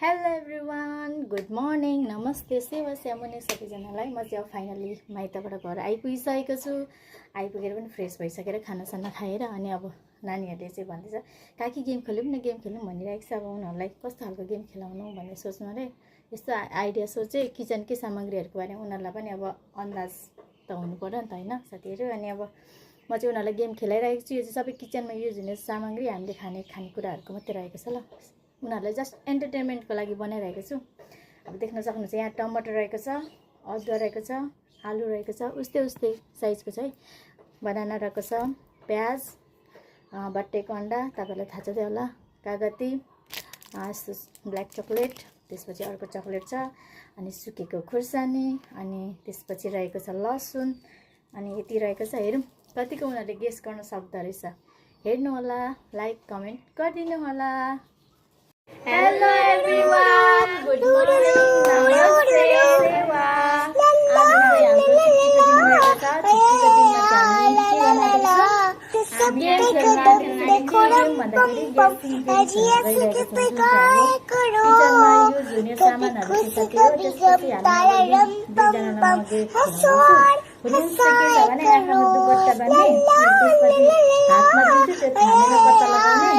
Hello everyone, good morning, नमस्ते, सेवा स्यामुने सबैजनालाई। म चाहिँ अब फाइनली माइतबाट घर आइपुगिसकेको छु। आइपुगेर पनि फ्रेस भइसकेर खानासाना खाएर अनि अब नानीहरूले चाहिँ भन्दैछ काकी गेम खेलौँ न, गेम खेलौँ भनिरहेको छ। अब उनीहरूलाई कस्तो खालको गेम खेलाउनु भन्ने सोच्नु अरे यस्तो आइडिया सोचे किचनकै सामग्रीहरूको बारेमा उनीहरूलाई पनि अब अन्दाज त हुनु पर्यो नि त होइन साथीहरू। अनि अब म चाहिँ उनीहरूलाई गेम खेलाइरहेको छु। यो चाहिँ सबै किचनमा युज हुने सामग्री, हामीले खानेकुराहरूको मात्रै रहेको छ ल। उनीहरूलाई जस्ट एन्टरटेनमेन्टको लागि बनाइरहेको छु। अब देख्न सक्नुहुन्छ यहाँ टमाटर रहेको छ, अदुवा रहेको छ, आलु रहेको छ, उस्तै उस्तै साइजको छ है। बनाना रहेको छ, प्याज, बट्टेको अन्डा, तपाईँलाई थाहा छ त्यो होला, कागती, ब्ल्याक चक्लेट, त्यसपछि अर्को चक्लेट छ, अनि सुकेको खुर्सानी, अनि त्यसपछि रहेको छ लसुन, अनि यति रहेको छ। हेरौँ कतिको उनीहरूले गेस गर्न सक्दो रहेछ। हेर्नु होला, लाइक कमेन्ट गरिदिनु होला। हेलो एभ्रिवान, गुड मर्निङ, नमस्ते, सेवा। आज चाहिँ हाम्रो छुट्टीको दिन रहेको छ। छुट्टीको दिनमा चाहिँ हामी के गर्दैछौँ? गेम खेल्न भन्दाखेरि किचनमा युज हुने सामानहरू सिकाएको। त्यसपछि हामी दुईजनालाई म गेम खेलाउँछु। भने आँखामा दुपट्टा बान्ने, त्यसपछि हातमा दिन्छु त्यो थामेर पत्ता लगाउने,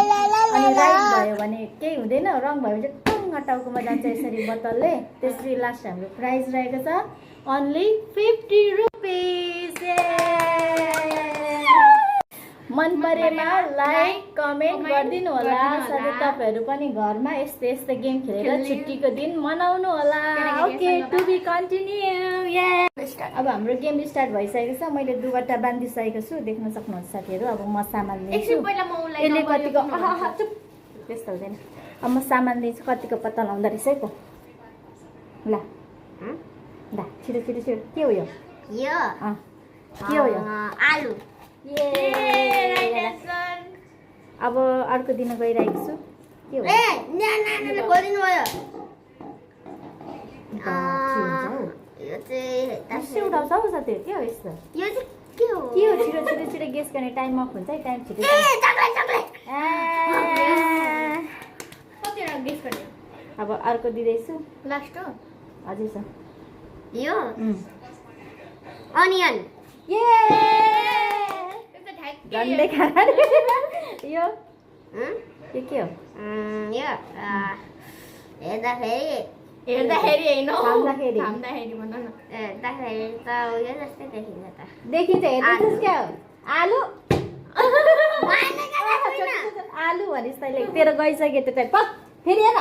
अनि राइट भयो भने केही हुँदैन, रङ भयो भने चाहिँ टुङ्ग टाउकोमा जान्छ यसरी बोतलले। त्यसरी लास्ट हाम्रो प्राइस रहेको छ ओन्ली 50 रुपिस। मन परेमा लाइक कमेन्ट गरिदिनु होला। साथै तपाईँहरू पनि घरमा यस्तै यस्तै गेम खेलेर छुट्टीको दिन मनाउनु होला। Okay, to be continue. अब हाम्रो गेम स्टार्ट भइसकेको छ। मैले दुपट्टा बाँधिसकेको छु, देख्न सक्नुहुन्छ साथीहरू। अब म सामान लिन्छु। यसले कतिको त्यस्तो हुँदैन। अब म सामान लिन्छु, कतिको पत्ता लाउँदो रहेछ है त। ल ल, छिटो छिटो छिटो। के हो यो? के हो यो? आलु। अब अर्को दिन गइरहेको छु। के हो? उठाउँछ हौ साथीहरू। के हो यस्तो? के हो? छिटो छिटो छिटो गेस गर्ने टाइम अफ हुन्छ है। टाइम छिटो अब अर्को दिँदैछु। लास्ट हो हजुर सर। यो अनियन। झन्डै खाना यो के हो? यो हेर्दाखेरि होइन, खाँदाखेरि हेर्दाखेरि त उयो जस्तै देखिन्छ त। देखिन्छ, हेर्दैछस् क्या हो? आलु। आलु भनिस् तैँले, तेरो गइसक्यो त्यो टाइम। फेरि हेर